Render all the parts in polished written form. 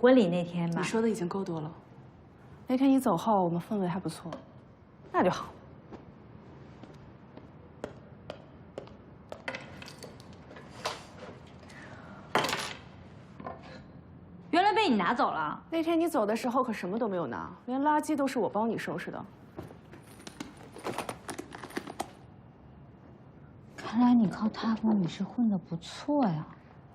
婚礼那天吧。你说的已经够多了。那天你走后，我们氛围还不错，那就好。原来被你拿走了。那天你走的时候可什么都没有拿，连垃圾都是我帮你收拾的。看来你靠他服女士混得不错呀。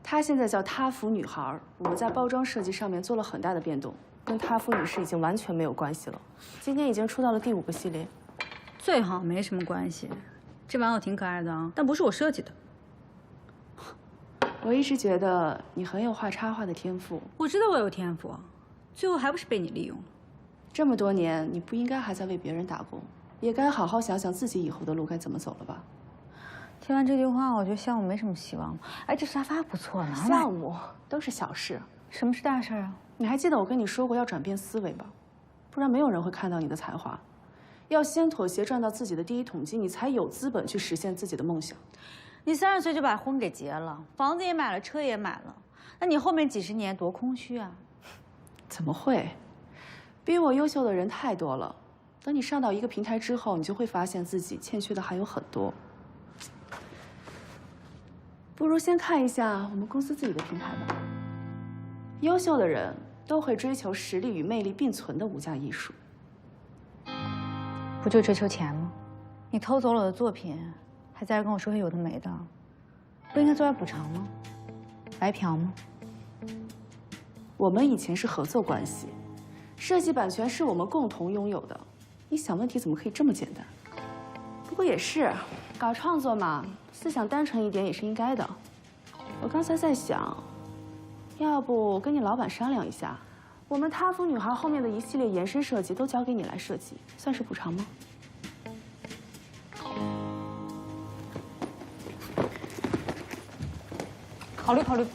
她现在叫他服女孩，我们在包装设计上面做了很大的变动，跟他服女士已经完全没有关系了。今天已经出到了第5个系列。最好没什么关系。这玩偶挺可爱的啊，但不是我设计的。我一直觉得你很有画插画的天赋。我知道我有天赋，最后还不是被你利用了。这么多年，你不应该还在为别人打工，也该好好想想自己以后的路该怎么走了吧？听完这句话，我觉得项目没什么希望了。哎，这沙发不错呢。项目都是小事，什么是大事啊？你还记得我跟你说过要转变思维吧？不然没有人会看到你的才华。要先妥协赚到自己的第一桶金，你才有资本去实现自己的梦想。你30岁就把婚给结了，房子也买了，车也买了，那你后面几10年多空虚啊？怎么会？比我优秀的人太多了。等你上到一个平台之后，你就会发现自己欠缺的还有很多。不如先看一下我们公司自己的平台吧。优秀的人都会追求实力与魅力并存的无价艺术。不就追求钱吗？你偷走了我的作品，还在这跟我说些有的没的，不应该作为补偿吗？白嫖吗？我们以前是合作关系，设计版权是我们共同拥有的。你想问题怎么可以这么简单？不过也是，搞创作嘛，思想单纯一点也是应该的。我刚才在想，要不跟你老板商量一下，我们他服女孩后面的一系列延伸设计都交给你来设计，算是补偿吗？考虑考虑。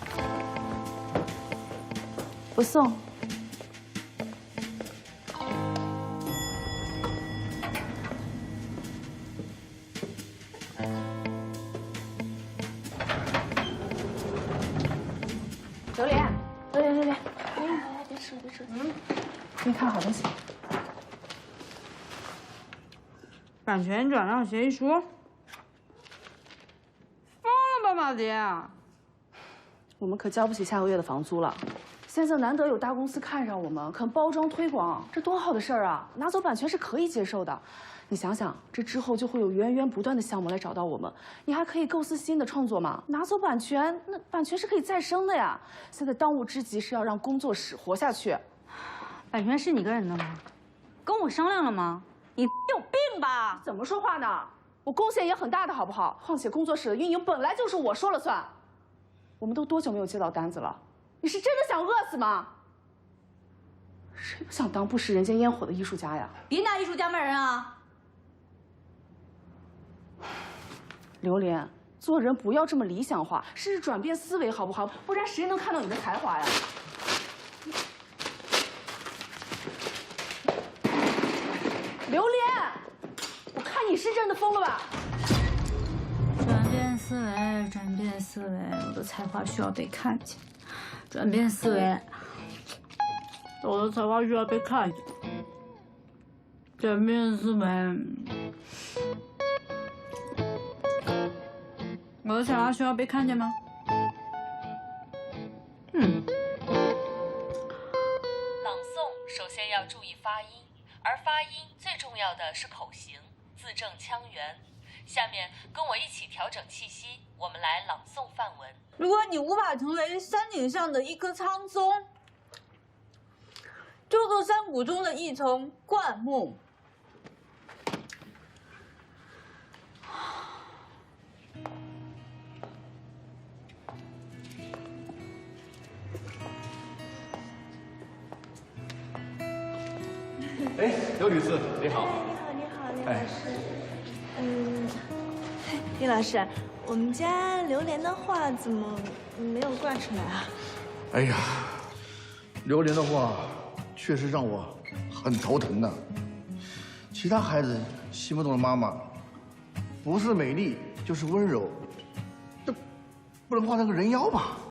不送。榴莲，榴莲，别吃了，别吃了。给你看好东西。版权转让协议书？疯了吧，马迪！我们可交不起下个月的房租了。现在难得有大公司看上我们，肯包装推广，这多好的事儿啊！拿走版权是可以接受的。你想想，这之后就会有源源不断的项目来找到我们，你还可以构思新的创作嘛。拿走版权，那版权是可以再生的呀。现在当务之急是要让工作室活下去。版权是你个人的吗？跟我商量了吗？你有病吧？怎么说话呢？我贡献也很大的，好不好？况且工作室的运营本来就是我说了算。我们都多久没有接到单子了？你是真的想饿死吗？谁不想当不食人间烟火的艺术家呀？别拿艺术家骂人啊！榴莲，做人不要这么理想化，试试转变思维好不好？不然谁能看到你的才华呀？榴莲，我看你是真的疯了吧？转变思维，转变思维，我的才华需要被看见。转变思维，我的才华需要被看见。转变思维，我的才华需要被看见吗？朗诵首先要注意发音，而发音最重要的是口型，字正腔圆。下面跟我一起调整气息，我们来朗诵范文。如果你无法成为山顶上的一棵苍松，就做山谷中的一丛灌木。哎，刘女士，你好。你好，林老师。林老师，我们家榴莲的画怎么没有挂出来啊？哎呀，榴莲的画确实让我很头疼的。其他孩子心目中的妈妈，不是美丽就是温柔，这不能画成个人妖吧？